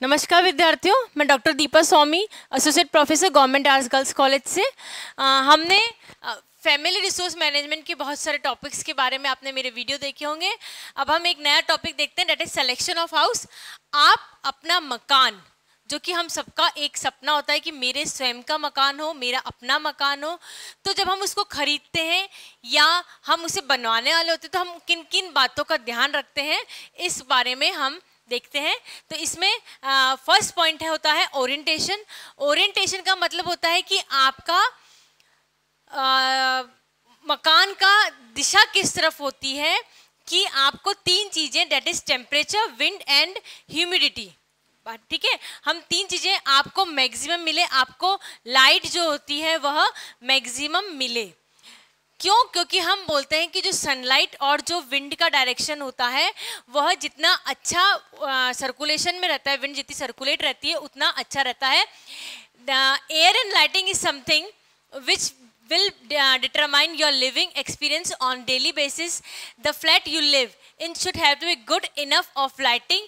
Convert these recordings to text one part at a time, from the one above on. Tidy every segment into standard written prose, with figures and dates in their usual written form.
नमस्कार विद्यार्थियों, मैं doctor Deepa Swami, associate professor government arts girls college से। हमने फैमिली रिसोर्स मैनेजमेंट के बहुत सारे टॉपिक्स के बारे में आपने मेरे वीडियो देखे होंगे। अब हम एक नया टॉपिक देखते हैं, that is selection of house. आप अपना मकान, जो कि हम सबका एक सपना होता है कि मेरे स्वयं का मकान हो, मेरा अपना मकान हो, तो जब हम उसको खरीदते हैं या हम उसे बनवाने वाले होते हैं तो हम किन किन बातों का ध्यान रखते हैं, इस बारे में हम देखते हैं। तो इसमें फर्स्ट पॉइंट होता है ओरिएंटेशन। ओरिएंटेशन का मतलब होता है कि आपका मकान का दिशा किस तरफ होती है, कि आपको तीन चीजें, that is temperature, wind and humidity, ठीक है, हम तीन चीजें आपको मैक्सिमम मिले, आपको लाइट जो होती है वह मैक्सिमम मिले। क्यों? क्योंकि हम बोलते हैं कि जो सनलाइट और जो विंड का डायरेक्शन होता है वह जितना अच्छा सर्कुलेशन में रहता है, विंड जितनी सर्कुलेट रहती है उतना अच्छा रहता है। The air and lighting is something which will determine your living experience on daily basis. The flat you live in should have to be good enough of lighting.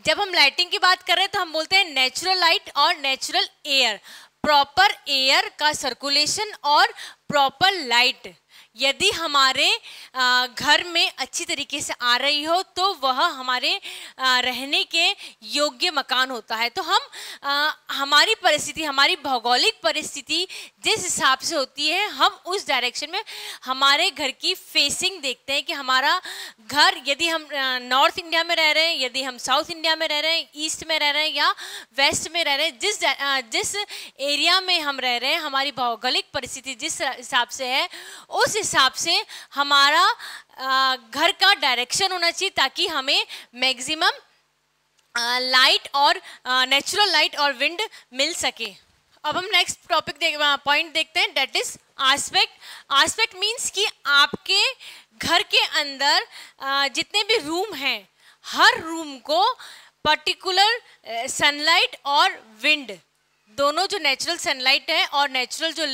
जब हम लाइटिंग की बात कर रहे हैं तो हम बोलते हैं नेचुरल लाइट और नेचुरल एयर। प्रॉपर एयर का सर्कुलेशन और प्रॉपर लाइट यदि हमारे घर में अच्छी तरीके से आ रही हो तो वह हमारे रहने के योग्य मकान होता है। तो हम हमारी परिस्थिति, हमारी भौगोलिक परिस्थिति जिस हिसाब से होती है, हम उस डायरेक्शन में हमारे घर की फेसिंग देखते हैं कि हमारा घर, यदि हम नॉर्थ इंडिया में रह रहे हैं, यदि हम साउथ इंडिया में रह रहे हैं, ईस्ट में रह रहे हैं या वेस्ट में रह रहे हैं, जिस एरिया में हम रह रहे हैं, हमारी भौगोलिक परिस्थिति जिस हिसाब से है उस हिसाब से हमारा घर का डायरेक्शन होना चाहिए, ताकि हमें मैक्सिमम लाइट और नेचुरल लाइट और विंड मिल सके। अब हम नेक्स्ट टॉपिक पॉइंट देखते हैं, that is aspect. Aspect means कि आपके घर के अंदर जितने भी रूम हैं, हर रूम को पर्टिकुलर सनलाइट और विंड, दोनों जो नेचुरल सनलाइट है और नेचुरल जो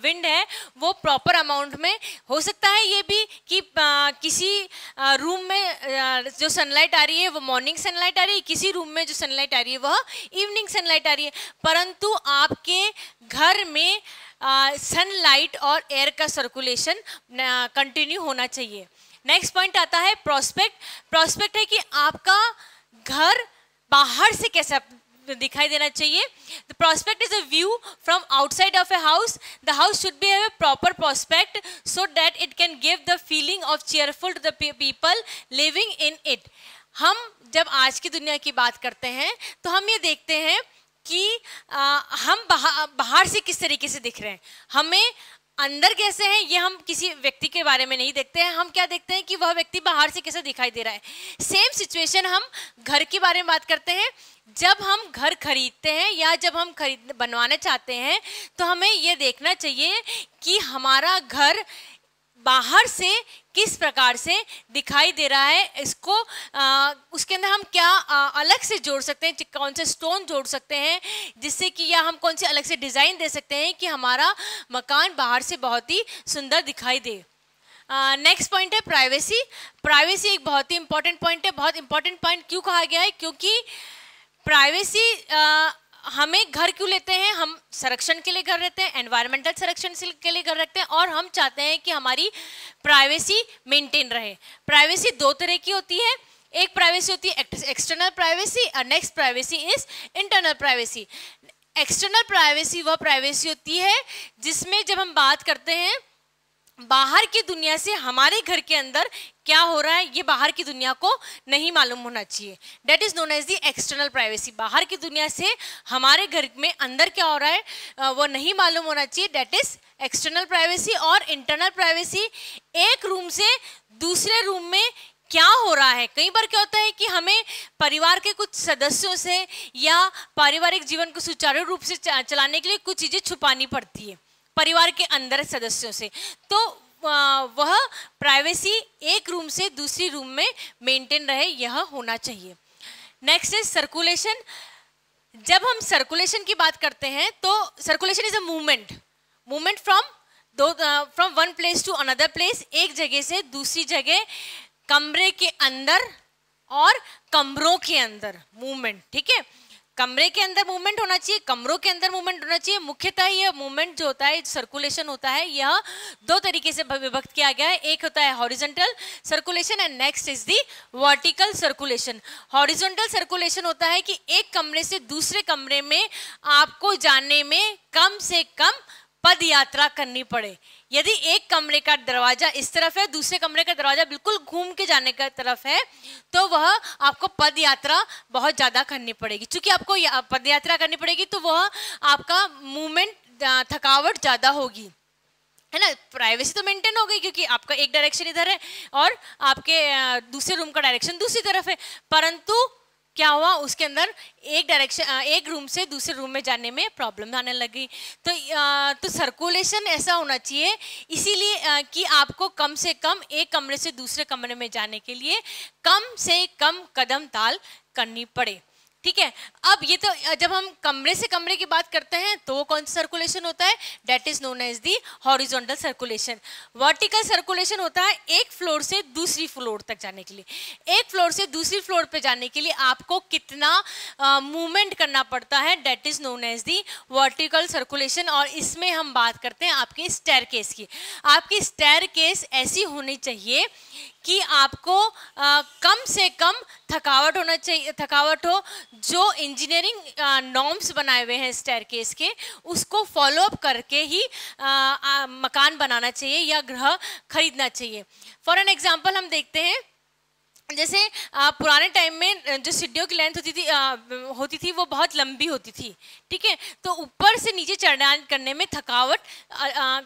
विंड है वो प्रॉपर अमाउंट में हो सकता है। ये भी कि किसी रूम में जो सनलाइट आ रही है वो मॉर्निंग सनलाइट आ रही है, किसी रूम में जो सनलाइट आ रही है वह इवनिंग सनलाइट आ रही है, परंतु आपके घर में सनलाइट और एयर का सर्कुलेशन कंटिन्यू होना चाहिए। नेक्स्ट पॉइंट आता है प्रोस्पेक्ट। प्रोस्पेक्ट है कि आपका घर बाहर से कैसा दिखाई देना चाहिए। The prospect is a view from outside of a house. The house should be a proper prospect so that it can give the feeling of cheerful to the people living in it. हम जब आज की दुनिया की बात करते हैं तो हम ये देखते हैं कि हम बाहर से किस तरीके से दिख रहे हैं, हमें अंदर कैसे हैं ये हम किसी व्यक्ति के बारे में नहीं देखते हैं। हम क्या देखते हैं कि वह व्यक्ति बाहर से कैसे दिखाई दे रहा है। सेम सिचुएशन हम घर के बारे में बात करते हैं। जब हम घर खरीदते हैं या जब हम बनवाना चाहते हैं तो हमें ये देखना चाहिए कि हमारा घर बाहर से किस प्रकार से दिखाई दे रहा है, इसको उसके अंदर हम क्या अलग से जोड़ सकते हैं, कौन से स्टोन जोड़ सकते हैं जिससे कि, या हम कौन से अलग से डिज़ाइन दे सकते हैं कि हमारा मकान बाहर से बहुत ही सुंदर दिखाई दे। नेक्स्ट पॉइंट है प्राइवेसी। प्राइवेसी एक बहुत ही इंपॉर्टेंट पॉइंट है। बहुत इंपॉर्टेंट पॉइंट क्यों कहा गया है? क्योंकि प्राइवेसी हमें घर क्यों लेते हैं? हम संरक्षण के लिए घर रहते हैं, एनवायरमेंटल संरक्षण के लिए घर रखते हैं, और हम चाहते हैं कि हमारी प्राइवेसी मेंटेन रहे। प्राइवेसी दो तरह की होती है। एक प्राइवेसी होती है एक्सटर्नल प्राइवेसी और next privacy is internal privacy. External privacy वह प्राइवेसी होती है जिसमें जब हम बात करते हैं बाहर की दुनिया से हमारे घर के अंदर क्या हो रहा है ये बाहर की दुनिया को नहीं मालूम होना चाहिए। That is known as the external privacy. बाहर की दुनिया से हमारे घर में अंदर क्या हो रहा है वो नहीं मालूम होना चाहिए, डेट इज एक्सटर्नल प्राइवेसी। और इंटरनल प्राइवेसी, एक रूम से दूसरे रूम में क्या हो रहा है। कई बार क्या होता है कि हमें परिवार के कुछ सदस्यों से या पारिवारिक जीवन को सुचारू रूप से चलाने के लिए कुछ चीज़ें छुपानी पड़ती है परिवार के अंदर सदस्यों से, तो वह प्राइवेसी एक रूम से दूसरी रूम में मेंटेन रहे, यह होना चाहिए। Next is circulation. जब हम सर्कुलेशन की बात करते हैं तो circulation is a movement from one place to another place, एक जगह से दूसरी जगह, कमरे के अंदर और कमरों के अंदर मूवमेंट, ठीक है। कमरे के अंदर मूवमेंट होना चाहिए, कमरों के अंदर मूवमेंट होना चाहिए। मुख्यतः ये मूवमेंट जो होता है, सर्कुलेशन होता है, यह दो तरीके से विभक्त किया गया है। एक होता है horizontal circulation and next is the vertical circulation. Horizontal circulation होता है कि एक कमरे से दूसरे कमरे में आपको जाने में कम से कम पद यात्रा करनी पड़े। यदि एक कमरे का दरवाजा इस तरफ है, दूसरे कमरे का दरवाजा बिल्कुल घूम के जाने का तरफ है, तो वह आपको पद यात्रा बहुत ज्यादा करनी पड़ेगी। चूंकि आपको पद यात्रा करनी पड़ेगी तो वह आपका मूवमेंट, थकावट ज्यादा होगी, है ना। प्राइवेसी तो मेंटेन हो गई क्योंकि आपका एक डायरेक्शन इधर है और आपके दूसरे रूम का डायरेक्शन दूसरी तरफ है, परंतु क्या हुआ, उसके अंदर एक डायरेक्शन, एक रूम से दूसरे रूम में जाने में प्रॉब्लम आने लगी। तो सर्कुलेशन ऐसा होना चाहिए इसीलिए कि आपको कम से कम एक कमरे से दूसरे कमरे में जाने के लिए कम से कम कदम ताल करनी पड़े, ठीक है। अब ये तो जब हम कमरे से कमरे की बात करते हैं तो वो कौन सा सर्कुलेशन होता है, that is known as the horizontal circulation. Vertical circulation होता है एक फ्लोर से दूसरी फ्लोर तक जाने के लिए। एक फ्लोर से दूसरी फ्लोर पे जाने के लिए आपको कितना मूवमेंट करना पड़ता है, that is known as the vertical circulation. और इसमें हम बात करते हैं आपकी स्टेयरकेस की। आपकी स्टेयरकेस ऐसी होनी चाहिए कि आपको कम से कम थकावट होना चाहिए, थकावट हो। जो इंजीनियरिंग नॉर्म्स बनाए हुए हैं स्टेयरकेस के, उसको फॉलो अप करके ही मकान बनाना चाहिए या गृह खरीदना चाहिए। फॉर एन एग्जांपल हम देखते हैं, जैसे पुराने टाइम में जो सीढ़ियों की लेंथ होती थी वो बहुत लंबी होती थी, ठीक है। तो ऊपर से नीचे चढ़ना करने में थकावट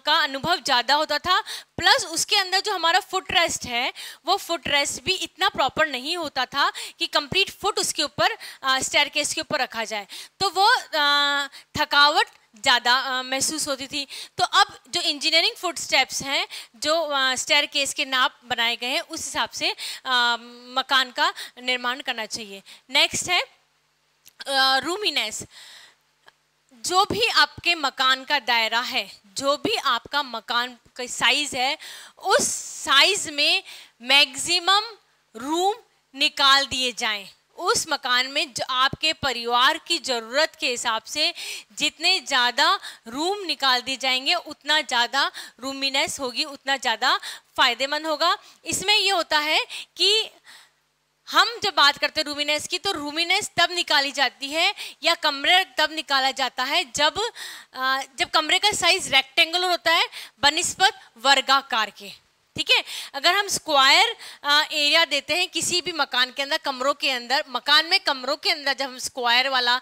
का अनुभव ज़्यादा होता था, प्लस उसके अंदर जो हमारा फुट रेस्ट है वो फुट रेस्ट भी इतना प्रॉपर नहीं होता था कि कंप्लीट फुट उसके ऊपर स्टेयरकेस के ऊपर रखा जाए, तो वो थकावट ज़्यादा महसूस होती थी। तो अब जो इंजीनियरिंग फुट स्टेप्स हैं, जो स्टेयरकेस के नाप बनाए गए हैं, उस हिसाब से मकान का निर्माण करना चाहिए। नेक्स्ट है रूमीनेस। जो भी आपके मकान का दायरा है, जो भी आपका मकान का साइज है, उस साइज में मैक्सिमम रूम निकाल दिए जाएं। उस मकान में जो आपके परिवार की ज़रूरत के हिसाब से जितने ज़्यादा रूम निकाल दिए जाएंगे उतना ज़्यादा रूमीनेस होगी, उतना ज़्यादा फायदेमंद होगा। इसमें ये होता है कि हम जब बात करते हैं रूमीनेस की, तो रूमीनेस तब निकाली जाती है या कमरे तब निकाला जाता है जब कमरे का साइज रेक्टेंगुलर होता है बनिस्बत वर्गाकार के, ठीक है। अगर हम स्क्वायर एरिया देते हैं किसी भी मकान के अंदर, कमरों के अंदर, मकान में कमरों के अंदर जब हम स्क्वायर वाला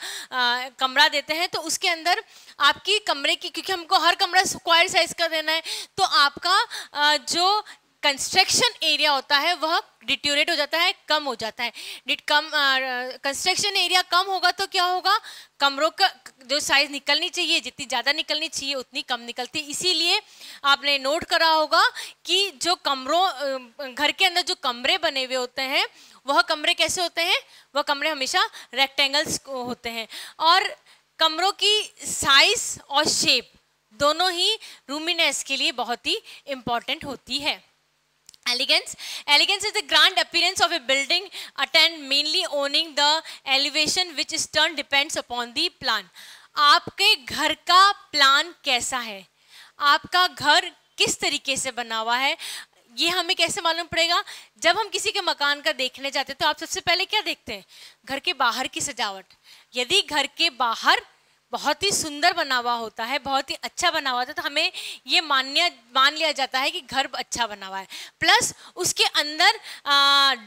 कमरा देते हैं तो उसके अंदर आपकी कमरे की, क्योंकि हमको हर कमरा स्क्वायर साइज का देना है, तो आपका जो कंस्ट्रक्शन एरिया होता है वह डिट्यूरेट हो जाता है, कम हो जाता है। कंस्ट्रक्शन एरिया कम होगा तो क्या होगा, कमरों का जो साइज निकलनी चाहिए, जितनी ज़्यादा निकलनी चाहिए उतनी कम निकलती। इसीलिए आपने नोट करा होगा कि जो कमरों, घर के अंदर जो कमरे बने हुए होते हैं वह कमरे कैसे होते हैं, वह कमरे हमेशा रेक्टेंगल्स होते हैं। और कमरों की साइज और शेप दोनों ही रूमीनेस के लिए बहुत ही इम्पॉर्टेंट होती है। Elegance. Elegance is the grand appearance of a building, attend mainly owning the elevation which is turn depends upon the plan. आपके घर का प्लान कैसा है, आपका घर किस तरीके से बना हुआ है, ये हमें कैसे मालूम पड़ेगा। जब हम किसी के मकान का देखने जाते हैं तो आप सबसे पहले क्या देखते हैं, घर के बाहर की सजावट। यदि घर के बाहर बहुत ही सुंदर बना हुआ होता है, बहुत ही अच्छा बना हुआ होता है, तो हमें ये मान लिया जाता है कि घर अच्छा बना हुआ है। प्लस उसके अंदर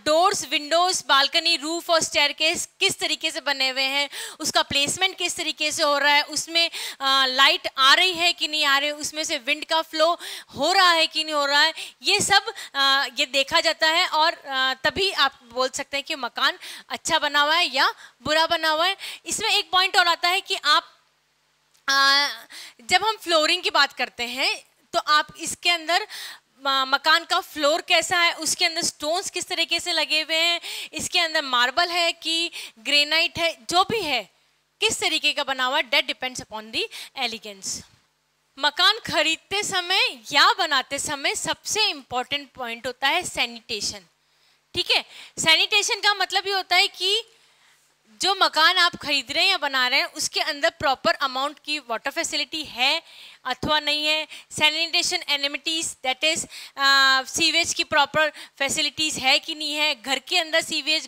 डोर्स, विंडोज, बालकनी, रूफ और स्टेयरकेस किस तरीके से बने हुए हैं, उसका प्लेसमेंट किस तरीके से हो रहा है, उसमें लाइट आ रही है कि नहीं आ रही है, उसमें से विंड का फ्लो हो रहा है कि नहीं हो रहा है, ये सब ये देखा जाता है। और तभी आप बोल सकते हैं कि मकान अच्छा बना हुआ है या बुरा बना हुआ है। इसमें एक पॉइंट और आता है कि आप जब हम फ्लोरिंग की बात करते हैं तो आप इसके अंदर मकान का फ्लोर कैसा है, उसके अंदर स्टोन्स किस तरीके से लगे हुए हैं, इसके अंदर मार्बल है कि ग्रेनाइट है, जो भी है किस तरीके का बना हुआ है, that depends upon the elegance. मकान खरीदते समय या बनाते समय सबसे इम्पोर्टेंट पॉइंट होता है सैनिटेशन, ठीक है। सैनिटेशन का मतलब ये होता है कि जो मकान आप खरीद रहे हैं या बना रहे हैं उसके अंदर प्रॉपर अमाउंट की वाटर फैसिलिटी है अथवा नहीं है, sanitation amenities that is sewage की प्रॉपर फैसिलिटीज़ है कि नहीं है, घर के अंदर सीवेज,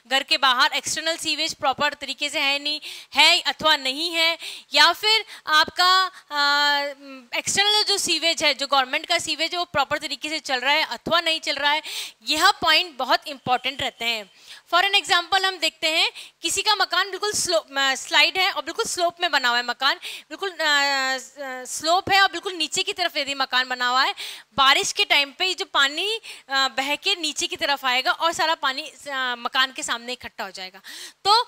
घर के बाहर एक्सटर्नल सीवेज प्रॉपर तरीके से है नहीं है अथवा नहीं है, या फिर आपका एक्सटर्नल जो सीवेज है, जो गवर्नमेंट का सीवेज है वो प्रॉपर तरीके से चल रहा है अथवा नहीं चल रहा है। यह पॉइंट बहुत इंपॉर्टेंट रहते हैं। फॉर एन एग्जाम्पल हम देखते हैं किसी का मकान बिल्कुल स्लाइड है और बिल्कुल स्लोप में बना हुआ है, मकान बिल्कुल स्लोप है और बिल्कुल नीचे की तरफ यदि मकान बना हुआ है, बारिश के टाइम पे जो पानी बह के नीचे की तरफ आएगा और सारा पानी मकान के सामने इकट्ठा हो जाएगा। तो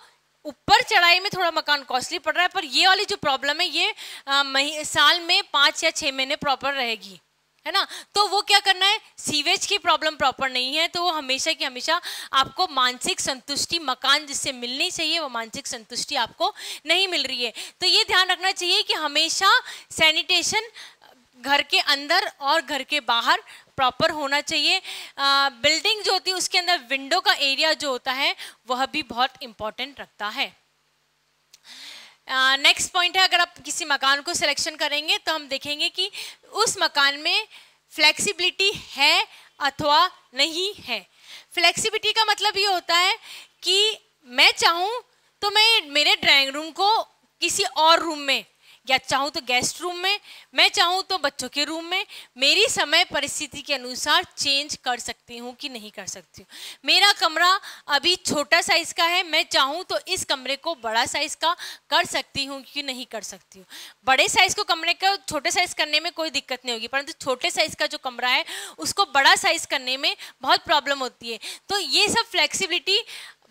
ऊपर चढ़ाई में थोड़ा मकान कॉस्टली पड़ रहा है, पर ये वाली जो प्रॉब्लम है ये साल में 5 या 6 महीने प्रॉपर रहेगी, है ना। तो वो क्या करना है, सीवेज की प्रॉब्लम प्रॉपर नहीं है तो वो हमेशा की हमेशा आपको मानसिक संतुष्टि, मकान जिससे मिलनी चाहिए वो मानसिक संतुष्टि आपको नहीं मिल रही है। तो ये ध्यान रखना चाहिए कि हमेशा सैनिटेशन घर के अंदर और घर के बाहर प्रॉपर होना चाहिए। बिल्डिंग जो होती है उसके अंदर विंडो का एरिया जो होता है वह भी बहुत इंपॉर्टेंट रखता है। नेक्स्ट पॉइंट है, अगर आप किसी मकान को सिलेक्शन करेंगे तो हम देखेंगे कि उस मकान में फ्लेक्सिबिलिटी है अथवा नहीं है। फ्लेक्सिबिलिटी का मतलब ये होता है कि मैं चाहूँ तो मैं मेरे ड्राइंग रूम को किसी और रूम में, या चाहूँ तो गेस्ट रूम में, मैं चाहूँ तो बच्चों के रूम में, मेरी समय परिस्थिति के अनुसार चेंज कर सकती हूँ कि नहीं कर सकती हूँ। मेरा कमरा अभी छोटा साइज का है, मैं चाहूँ तो इस कमरे को बड़ा साइज का कर सकती हूँ कि नहीं कर सकती हूँ। बड़े साइज को कमरे का छोटे साइज करने में कोई दिक्कत नहीं होगी, परंतु छोटे साइज का जो कमरा है उसको बड़ा साइज करने में बहुत प्रॉब्लम होती है। तो ये सब फ्लेक्सिबिलिटी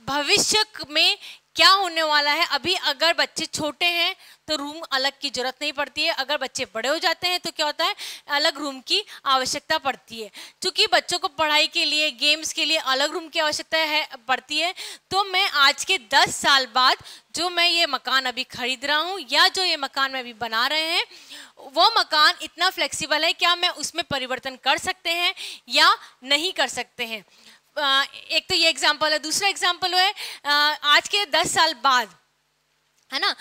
भविष्य में क्या होने वाला है, अभी अगर बच्चे छोटे हैं तो रूम अलग की जरूरत नहीं पड़ती है, अगर बच्चे बड़े हो जाते हैं तो क्या होता है, अलग रूम की आवश्यकता पड़ती है। क्योंकि बच्चों को पढ़ाई के लिए, गेम्स के लिए अलग रूम की आवश्यकता पड़ती है। तो मैं आज के 10 साल बाद जो मैं ये मकान अभी खरीद रहा हूँ या जो ये मकान में अभी बना रहे हैं वो मकान इतना फ्लेक्सिबल है, क्या मैं उसमें परिवर्तन कर सकते हैं या नहीं कर सकते हैं। एक तो ये एग्जाम्पल है। दूसरा एग्जाम्पल है आज के 10 साल बाद, है ना,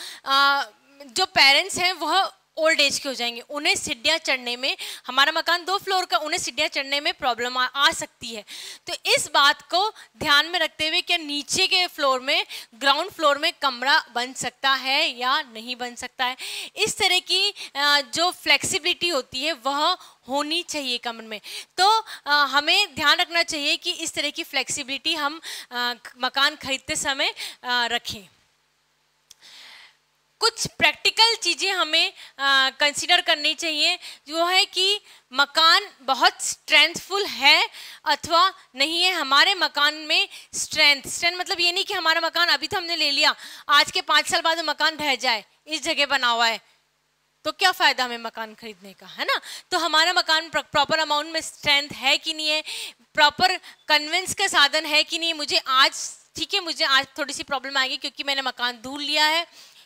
जो पेरेंट्स हैं वह ओल्ड एज के हो जाएंगे, उन्हें सीढ़ियाँ चढ़ने में, हमारा मकान 2 फ्लोर का, उन्हें सीढ़ियाँ चढ़ने में प्रॉब्लम आ सकती है। तो इस बात को ध्यान में रखते हुए क्या नीचे के फ्लोर में, ग्राउंड फ्लोर में कमरा बन सकता है या नहीं बन सकता है, इस तरह की जो फ्लेक्सिबिलिटी होती है वह होनी चाहिए कमरे में। तो हमें ध्यान रखना चाहिए कि इस तरह की फ्लेक्सिबिलिटी हम मकान खरीदते समय रखें। कुछ प्रैक्टिकल चीज़ें हमें कंसीडर करनी चाहिए, जो है कि मकान बहुत स्ट्रेंथफुल है अथवा नहीं है। हमारे मकान में स्ट्रेंथ मतलब ये नहीं कि हमारा मकान अभी तो हमने ले लिया, आज के 5 साल बाद मकान ढह जाए, इस जगह बना हुआ है तो क्या फ़ायदा हमें मकान खरीदने का, है ना। तो हमारा मकान प्रॉपर अमाउंट में स्ट्रेंथ है कि नहीं है, प्रॉपर कन्विंस का साधन है कि नहीं। मुझे आज, ठीक है, मुझे आज थोड़ी सी प्रॉब्लम आएगी क्योंकि मैंने मकान ढूंढ लिया है,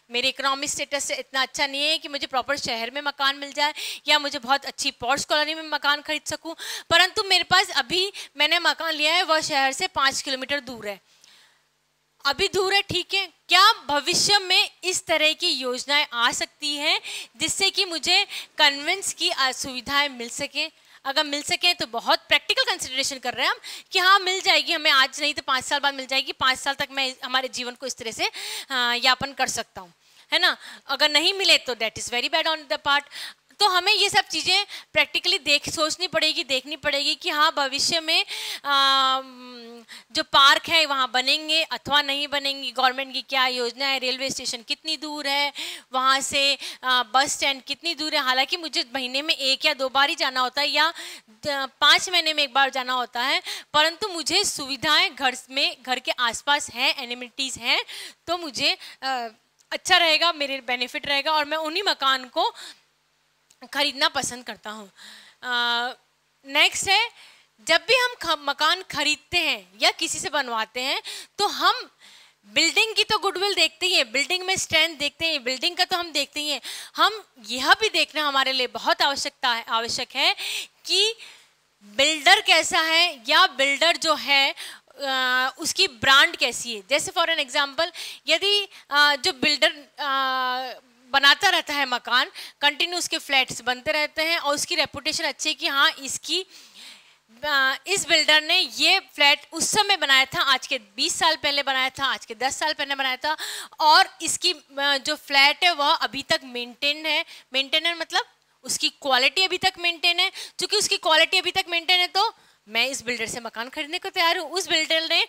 मेरे इकोनॉमिक स्टेटस से इतना अच्छा नहीं है कि मुझे प्रॉपर शहर में मकान मिल जाए या मुझे बहुत अच्छी पॉश कॉलोनी में मकान खरीद सकूं, परंतु मेरे पास अभी मैंने मकान लिया है वह शहर से 5 किलोमीटर दूर है, अभी दूर है, ठीक है। क्या भविष्य में इस तरह की योजनाएं आ सकती हैं जिससे कि मुझे कन्वेंस की सुविधाएं मिल सकें? अगर मिल सके तो बहुत प्रैक्टिकल कंसिडरेशन कर रहे हैं हम कि हाँ मिल जाएगी हमें, आज नहीं तो 5 साल बाद मिल जाएगी, 5 साल तक मैं हमारे जीवन को इस तरह से यापन कर सकता हूँ, है ना। अगर नहीं मिले तो that is very bad on the part. तो हमें ये सब चीज़ें प्रैक्टिकली सोचनी पड़ेगी, देखनी पड़ेगी कि हाँ भविष्य में जो पार्क है वहाँ बनेंगे अथवा नहीं बनेंगी, गवर्नमेंट की क्या योजना है, रेलवे स्टेशन कितनी दूर है वहाँ से, बस स्टैंड कितनी दूर है। हालांकि मुझे महीने में 1 या 2 बार ही जाना होता है या 5 महीने में 1 बार जाना होता है, परंतु मुझे सुविधाएं घर के आसपास हैं, एमिनिटीज़ हैं, तो मुझे अच्छा रहेगा, मेरे बेनिफिट रहेगा और मैं उन्हीं मकान को खरीदना पसंद करता हूँ। नेक्स्ट है, जब भी हम मकान खरीदते हैं या किसी से बनवाते हैं तो हम बिल्डिंग की तो गुडविल देखते ही हैं, बिल्डिंग में स्ट्रेंथ देखते हैं, बिल्डिंग का तो हम देखते ही हैं, हम यह भी देखना हमारे लिए बहुत आवश्यक है कि बिल्डर कैसा है या बिल्डर जो है उसकी ब्रांड कैसी है। जैसे फॉर एन एग्जांपल, यदि जो बिल्डर बनाता रहता है मकान, कंटिन्यू उसके फ्लैट्स बनते रहते हैं और उसकी रेपुटेशन अच्छी है कि हाँ इस बिल्डर ने ये फ्लैट उस समय बनाया था, आज के 20 साल पहले बनाया था, आज के 10 साल पहले बनाया था, और इसकी जो फ्लैट है वह अभी तक मेंटेन है। मेंटेन है मतलब उसकी क्वालिटी अभी तक मेंटेन है। चूंकि उसकी क्वालिटी अभी तक मेंटेन है तो मैं इस बिल्डर से मकान खरीदने को तैयार हूँ। उस बिल्डर ने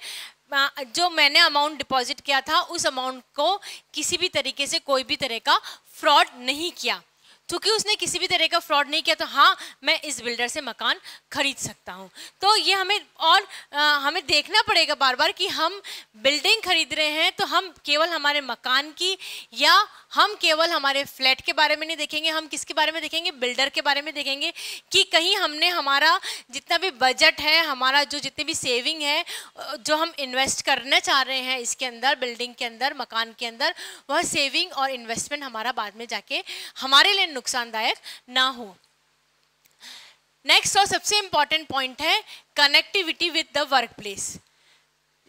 जो मैंने अमाउंट डिपॉजिट किया था उस अमाउंट को किसी भी तरीके से कोई भी तरह का फ्रॉड नहीं किया। क्योंकि उसने किसी भी तरह का फ्रॉड नहीं किया तो हाँ, मैं इस बिल्डर से मकान खरीद सकता हूँ। तो ये हमें देखना पड़ेगा बार बार कि हम बिल्डिंग खरीद रहे हैं तो हम केवल हमारे मकान की या हम केवल हमारे फ्लैट के बारे में नहीं देखेंगे, हम किसके बारे में देखेंगे, बिल्डर के बारे में देखेंगे कि कहीं हमने हमारा जितना भी बजट है, हमारा जो जितनी भी सेविंग है, जो हम इन्वेस्ट करना चाह रहे हैं इसके अंदर, बिल्डिंग के अंदर, मकान के अंदर, वह सेविंग और इन्वेस्टमेंट हमारा बाद में जाके हमारे लिए नुकसानदायक ना हो। नेक्स्ट और सबसे इंपॉर्टेंट पॉइंट है connectivity with the work place.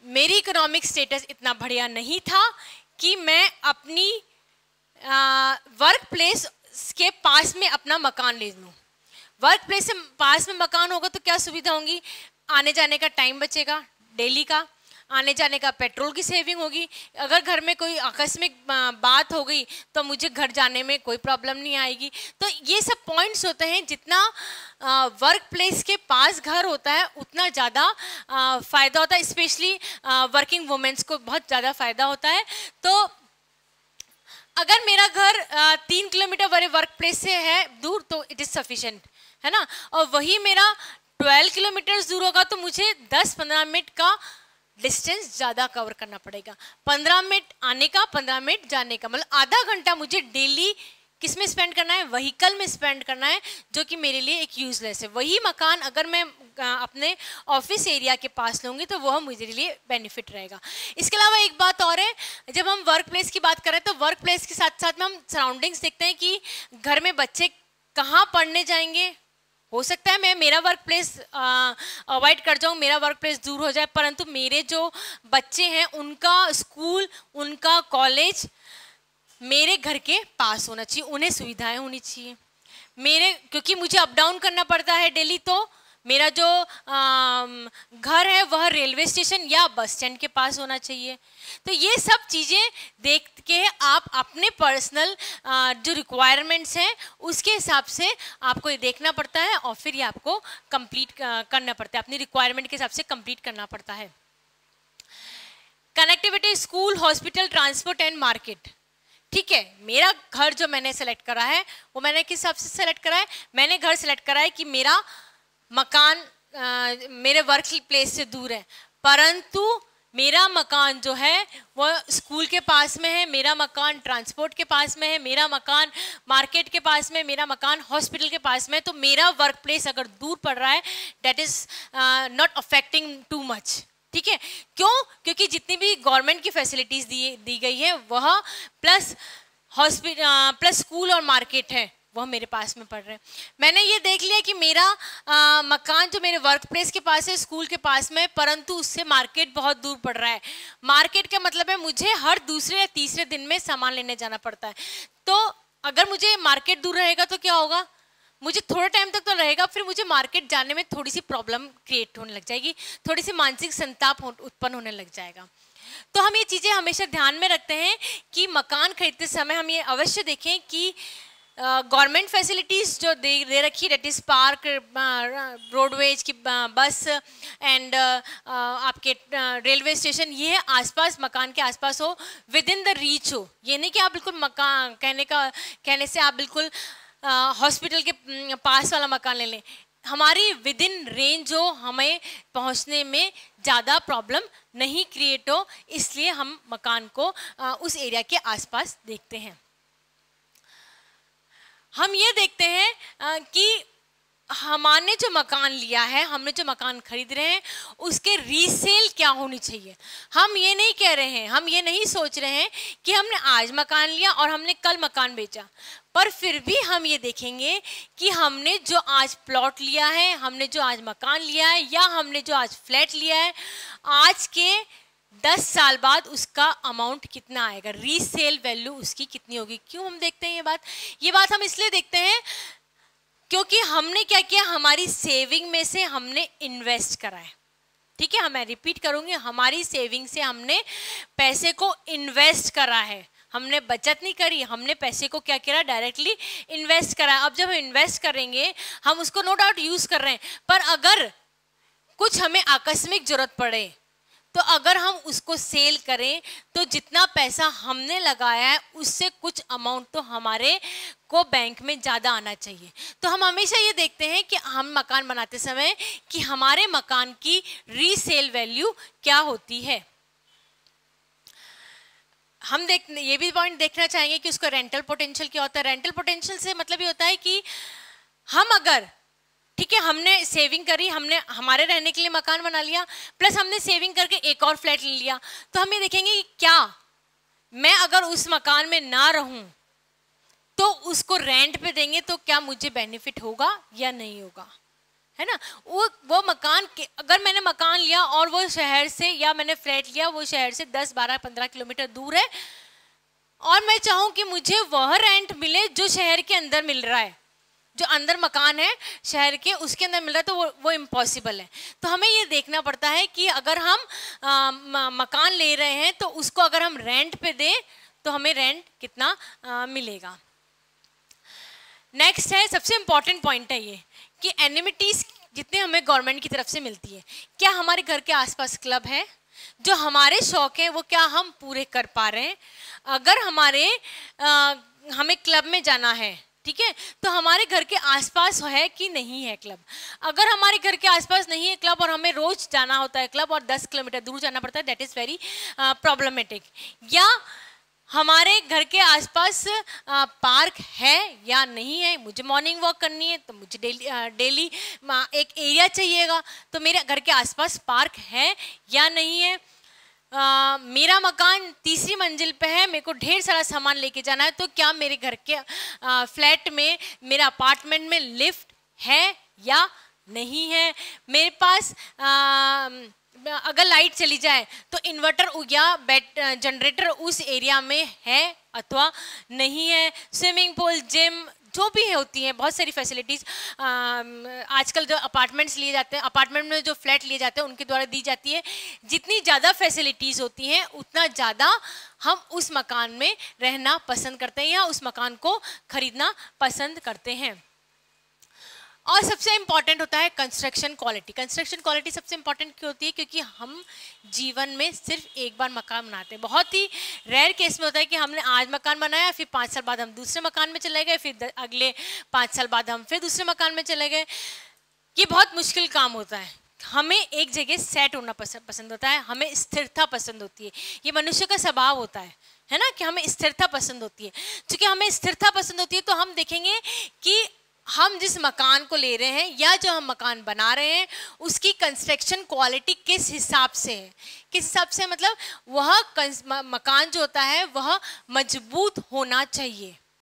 मेरी इकोनॉमिक स्टेटस इतना बढ़िया नहीं था कि मैं अपनी वर्क प्लेस के पास में अपना मकान ले लूँ। वर्क प्लेस से पास में मकान होगा तो क्या सुविधा होंगी, आने जाने का टाइम बचेगा, डेली का आने जाने का पेट्रोल की सेविंग होगी। अगर घर में कोई आकस्मिक बात हो गई तो मुझे घर जाने में कोई प्रॉब्लम नहीं आएगी। तो ये सब पॉइंट्स होते हैं, जितना वर्क प्लेस के पास घर होता है उतना ज़्यादा फ़ायदा होता है, स्पेशली वर्किंग वुमेन्स को बहुत ज़्यादा फ़ायदा होता है। तो अगर मेरा घर 3 किलोमीटर बड़े वर्क प्लेस से है दूर तो इट इज़ सफिशेंट, है ना, और वही मेरा 12 किलोमीटर दूर होगा तो मुझे 10-15 मिनट का डिस्टेंस ज़्यादा कवर करना पड़ेगा। 15 मिनट आने का, 15 मिनट जाने का, मतलब आधा घंटा मुझे डेली किस में स्पेंड करना है, व्हीकल में स्पेंड करना है, जो कि मेरे लिए एक यूजलेस है। वही मकान अगर मैं अपने ऑफिस एरिया के पास लूँगी तो वह मेरे लिए बेनिफिट रहेगा। इसके अलावा एक बात और है, जब हम वर्क प्लेस की बात करें तो वर्क प्लेस के साथ साथ में हम सराउंडिंग्स देखते हैं कि घर में बच्चे कहाँ पढ़ने जाएंगे। हो सकता है मैं मेरा वर्क प्लेस अवॉइड कर जाऊँ, मेरा वर्क प्लेस दूर हो जाए, परंतु मेरे जो बच्चे हैं उनका स्कूल, उनका कॉलेज मेरे घर के पास होना चाहिए, उन्हें सुविधाएं होनी चाहिए। क्योंकि मुझे अप डाउन करना पड़ता है डेली, तो मेरा जो घर है वह रेलवे स्टेशन या बस स्टैंड के पास होना चाहिए। तो ये सब चीज़ें देख के आप अपने पर्सनल जो रिक्वायरमेंट्स हैं उसके हिसाब से आपको ये देखना पड़ता है और फिर ये आपको कंप्लीट करना पड़ता है, अपनी रिक्वायरमेंट के हिसाब से कंप्लीट करना पड़ता है। Connectivity school, hospital, transport and market. ठीक है, मेरा घर जो मैंने सेलेक्ट करा है वो मैंने किस हिसाब से सेलेक्ट करा है, मैंने घर सेलेक्ट करा है कि मेरा मकान मेरे वर्क प्लेस से दूर है, परंतु मेरा मकान जो है वह स्कूल के पास में है, मेरा मकान ट्रांसपोर्ट के पास में है, मेरा मकान मार्केट के पास में, मेरा मकान हॉस्पिटल के पास में। तो मेरा वर्क प्लेस अगर दूर पड़ रहा है that is not affecting too much. ठीक है, क्यों? क्योंकि जितनी भी गवर्नमेंट की फैसिलिटीज़ दी गई है वह प्लस हॉस्पिटल प्लस स्कूल और मार्केट है वह मेरे पास में पड़ रहे हैं। मैंने ये देख लिया कि मेरा मकान जो मेरे वर्क प्लेस के पास है, स्कूल के पास में, परंतु उससे मार्केट बहुत दूर पड़ रहा है। मार्केट का मतलब है मुझे हर दूसरे या तीसरे दिन में सामान लेने जाना पड़ता है। तो अगर मुझे मार्केट दूर रहेगा तो क्या होगा, मुझे थोड़ा टाइम तक तो रहेगा, फिर मुझे मार्केट जाने में थोड़ी सी प्रॉब्लम क्रिएट होने लग जाएगी, थोड़ी सी मानसिक संताप उत्पन्न होने लग जाएगा। तो हम ये चीज़ें हमेशा ध्यान में रखते हैं कि मकान खरीदते समय हम ये अवश्य देखें कि गवर्नमेंट फैसिलिटीज़ जो दे रखी, डेट इज़ पार्क, रोडवेज की बस एंड आपके रेलवे स्टेशन, ये आसपास मकान के आसपास हो, विद इन द रीच हो। ये नहीं कि आप बिल्कुल मकान कहने से आप बिल्कुल हॉस्पिटल के पास वाला मकान ले लें। हमारी विद इन रेंज हो, हमें पहुंचने में ज़्यादा प्रॉब्लम नहीं क्रिएट हो, इसलिए हम मकान को उस एरिया के आसपास देखते हैं। हम ये देखते हैं कि हमने जो मकान लिया है, हमने जो मकान खरीद रहे हैं, उसके रीसेल क्या होनी चाहिए। हम ये नहीं कह रहे हैं, हम ये नहीं सोच रहे हैं कि हमने आज मकान लिया और हमने कल मकान बेचा, पर फिर भी हम ये देखेंगे कि हमने जो आज प्लॉट लिया है, हमने जो आज मकान लिया है, या हमने जो आज फ्लैट लिया है, आज के 10 साल बाद उसका अमाउंट कितना आएगा, रीसेल वैल्यू उसकी कितनी होगी। क्यों हम देखते हैं ये बात हम इसलिए देखते हैं क्योंकि हमने क्या किया, हमारी सेविंग में से हमने इन्वेस्ट करा है। ठीक है, मैं रिपीट करूंगी, हमारी सेविंग से हमने पैसे को इन्वेस्ट करा है, हमने बचत नहीं करी, हमने पैसे को क्या किया, डायरेक्टली इन्वेस्ट करा। अब जब हम इन्वेस्ट करेंगे, हम उसको नो डाउट यूज कर रहे हैं, पर अगर कुछ हमें आकस्मिक जरूरत पड़े तो अगर हम उसको सेल करें तो जितना पैसा हमने लगाया है उससे कुछ अमाउंट तो हमारे को बैंक में ज़्यादा आना चाहिए। तो हम हमेशा ये देखते हैं कि हम मकान बनाते समय कि हमारे मकान की रीसेल वैल्यू क्या होती है। हम ये भी पॉइंट देखना चाहेंगे कि उसका रेंटल पोटेंशियल क्या होता है। रेंटल पोटेंशियल से मतलब ये होता है कि हम अगर, ठीक है, हमने सेविंग करी, हमने हमारे रहने के लिए मकान बना लिया, प्लस हमने सेविंग करके एक और फ्लैट ले लिया, तो हम ये देखेंगे कि क्या मैं अगर उस मकान में ना रहूं तो उसको रेंट पे देंगे तो क्या मुझे बेनिफिट होगा या नहीं होगा, है ना। वो मकान के, अगर मैंने मकान लिया और वो शहर से, या मैंने फ्लैट लिया वो शहर से 10, 12, 15 किलोमीटर दूर है, और मैं चाहूं कि मुझे वह रेंट मिले जो शहर के अंदर मिल रहा है, जो अंदर मकान है शहर के उसके अंदर मिल रहा है, तो वो इम्पॉसिबल है। तो हमें ये देखना पड़ता है कि अगर हम मकान ले रहे हैं तो उसको अगर हम रेंट पे दें तो हमें रेंट कितना मिलेगा। नेक्स्ट है, सबसे इम्पॉर्टेंट पॉइंट है ये कि एनिमिटीज जितने हमें गवर्नमेंट की तरफ से मिलती है, क्या हमारे घर के आसपास क्लब है, जो हमारे शौक है वो क्या हम पूरे कर पा रहे हैं। अगर हमें क्लब में जाना है, ठीक है, तो हमारे घर के आसपास है कि नहीं है क्लब। अगर हमारे घर के आसपास नहीं है क्लब और हमें रोज जाना होता है क्लब और 10 किलोमीटर दूर जाना पड़ता है, दैट इज़ वेरी प्रॉब्लमेटिक। या हमारे घर के आसपास पार्क है या नहीं है, मुझे मॉर्निंग वॉक करनी है तो मुझे डेली एक एरिया चाहिएगा, तो मेरे घर के आसपास पार्क है या नहीं है। मेरा मकान 3री मंजिल पे है, मेरे को ढेर सारा सामान लेके जाना है, तो क्या मेरे घर के फ्लैट में, मेरे अपार्टमेंट में लिफ्ट है या नहीं है। मेरे पास अगर लाइट चली जाए तो इन्वर्टर या जनरेटर उस एरिया में है अथवा नहीं है। स्विमिंग पूल, जिम, जो भी होती हैं बहुत सारी फैसिलिटीज़ आजकल जो अपार्टमेंट्स लिए जाते हैं, अपार्टमेंट में जो फ्लैट लिए जाते हैं उनके द्वारा दी जाती है। जितनी ज़्यादा फैसिलिटीज़ होती हैं उतना ज़्यादा हम उस मकान में रहना पसंद करते हैं या उस मकान को खरीदना पसंद करते हैं। और सबसे इम्पॉर्टेंट होता है कंस्ट्रक्शन क्वालिटी। कंस्ट्रक्शन क्वालिटी सबसे इम्पॉर्टेंट क्यों होती है, क्योंकि हम जीवन में सिर्फ एक बार मकान बनाते हैं। बहुत ही रेयर केस में होता है कि हमने आज मकान बनाया, फिर 5 साल बाद हम दूसरे मकान में चले गए, फिर अगले 5 साल बाद हम फिर दूसरे मकान में चले गए। ये बहुत मुश्किल काम होता है। हमें एक जगह सेट होना पसंद होता है, हमें स्थिरता पसंद होती है। ये मनुष्य का स्वभाव होता है ना, कि हमें स्थिरता पसंद होती है। चूँकि हमें स्थिरता पसंद होती है तो हम देखेंगे कि हम जिस मकान को ले रहे हैं या जो हम मकान बना रहे हैं उसकी कंस्ट्रक्शन क्वालिटी किस हिसाब से है। किस हिसाब से मतलब वह मकान जो होता है वह मजबूत होना चाहिए।